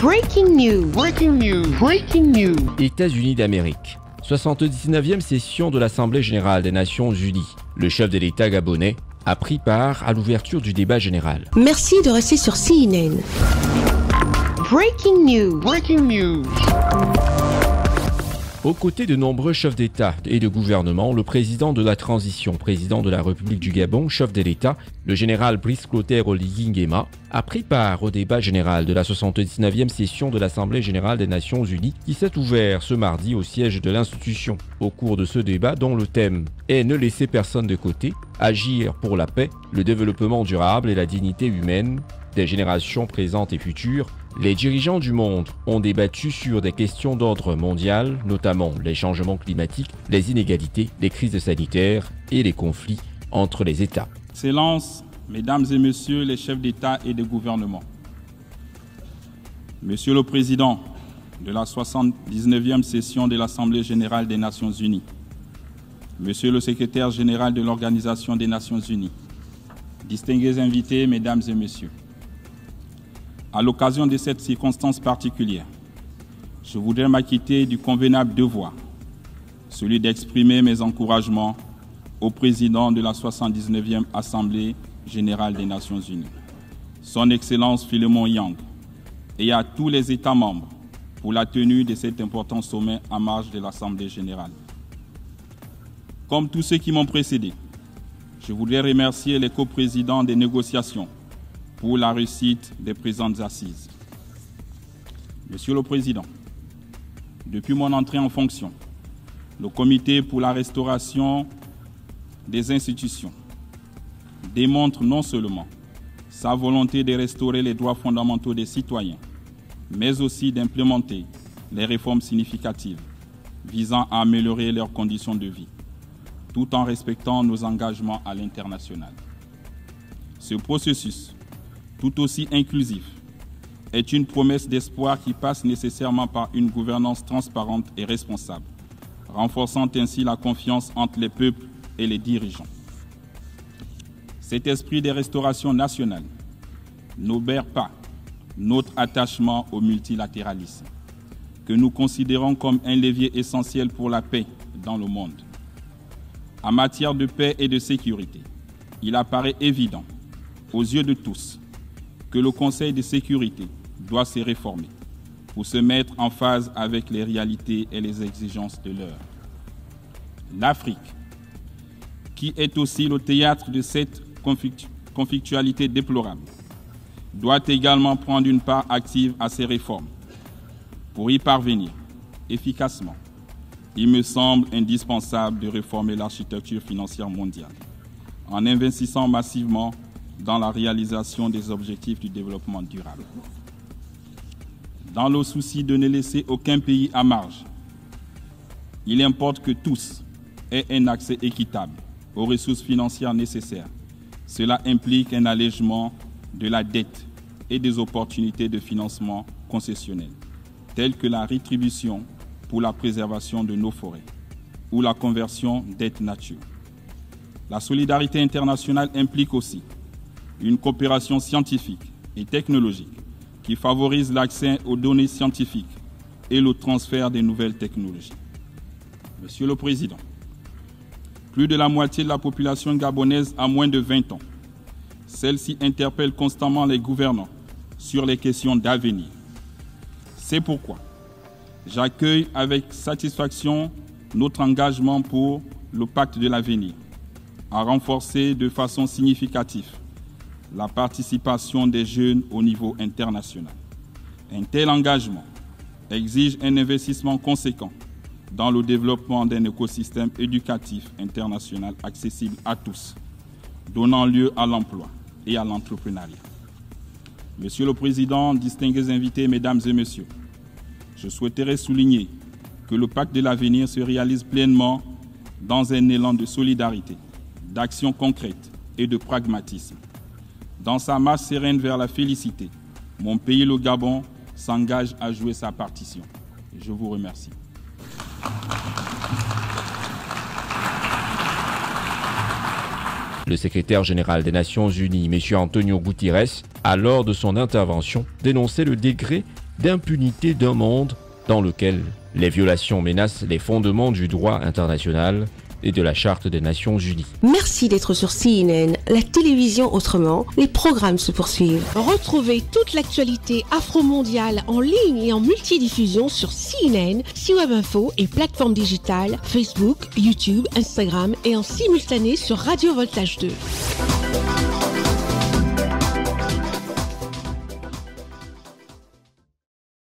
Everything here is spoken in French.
Breaking news. Breaking news. Breaking news. États-Unis d'Amérique. 79e session de l'Assemblée générale des Nations unies. Le chef de l'État gabonais a pris part à l'ouverture du débat général. Merci de rester sur CNN. Breaking news. Breaking news. Aux côtés de nombreux chefs d'État et de gouvernement, le président de la transition, président de la République du Gabon, chef de l'État, le général Brice Clotaire Oligui Nguema, a pris part au débat général de la 79e session de l'Assemblée générale des Nations unies qui s'est ouvert ce mardi au siège de l'institution. Au cours de ce débat, dont le thème est « Ne laisser personne de côté, agir pour la paix, le développement durable et la dignité humaine des générations présentes et futures », les dirigeants du monde ont débattu sur des questions d'ordre mondial, notamment les changements climatiques, les inégalités, les crises sanitaires et les conflits entre les États. Excellences, Mesdames et Messieurs les chefs d'État et de gouvernement, Monsieur le Président de la 79e session de l'Assemblée générale des Nations unies, Monsieur le Secrétaire général de l'Organisation des Nations unies, distingués invités, Mesdames et Messieurs, à l'occasion de cette circonstance particulière, je voudrais m'acquitter du convenable devoir, celui d'exprimer mes encouragements au président de la 79e Assemblée générale des Nations unies, son Excellence Philemon Yang, et à tous les États membres pour la tenue de cet important sommet en marge de l'Assemblée générale. Comme tous ceux qui m'ont précédé, je voudrais remercier les coprésidents des négociations pour la réussite des présentes assises. Monsieur le Président, depuis mon entrée en fonction, le Comité pour la restauration des institutions démontre non seulement sa volonté de restaurer les droits fondamentaux des citoyens, mais aussi d'implémenter les réformes significatives visant à améliorer leurs conditions de vie, tout en respectant nos engagements à l'international. Ce processus, tout aussi inclusif, est une promesse d'espoir qui passe nécessairement par une gouvernance transparente et responsable, renforçant ainsi la confiance entre les peuples et les dirigeants. Cet esprit de restauration nationale n'obère pas notre attachement au multilatéralisme, que nous considérons comme un levier essentiel pour la paix dans le monde. En matière de paix et de sécurité, il apparaît évident, aux yeux de tous, que le Conseil de sécurité doit se réformer pour se mettre en phase avec les réalités et les exigences de l'heure. L'Afrique, qui est aussi le théâtre de cette conflictualité déplorable, doit également prendre une part active à ces réformes. Pour y parvenir efficacement, il me semble indispensable de réformer l'architecture financière mondiale en investissant massivement dans la réalisation des objectifs du développement durable. Dans le souci de ne laisser aucun pays à marge, il importe que tous aient un accès équitable aux ressources financières nécessaires. Cela implique un allègement de la dette et des opportunités de financement concessionnel, telles que la rétribution pour la préservation de nos forêts ou la conversion dette nature. La solidarité internationale implique aussi une coopération scientifique et technologique qui favorise l'accès aux données scientifiques et le transfert des nouvelles technologies. Monsieur le Président, plus de la moitié de la population gabonaise a moins de 20 ans. Celle-ci interpelle constamment les gouvernants sur les questions d'avenir. C'est pourquoi j'accueille avec satisfaction notre engagement pour le pacte de l'avenir, à renforcer de façon significative la participation des jeunes au niveau international. Un tel engagement exige un investissement conséquent dans le développement d'un écosystème éducatif international accessible à tous, donnant lieu à l'emploi et à l'entrepreneuriat. Monsieur le Président, distingués invités, Mesdames et Messieurs, je souhaiterais souligner que le pacte de l'avenir se réalise pleinement dans un élan de solidarité, d'action concrète et de pragmatisme. Dans sa marche sereine vers la félicité, mon pays, le Gabon, s'engage à jouer sa partition. Je vous remercie. Le secrétaire général des Nations unies, M. Antonio Guterres, a lors de son intervention dénoncé le degré d'impunité d'un monde dans lequel les violations menacent les fondements du droit international et de la Charte des Nations Unies. Merci d'être sur CNN, la télévision autrement. Les programmes se poursuivent. Retrouvez toute l'actualité afro-mondiale en ligne et en multidiffusion sur CNN, C-Web Info et plateformes digitales, Facebook, YouTube, Instagram et en simultané sur Radio Voltage 2.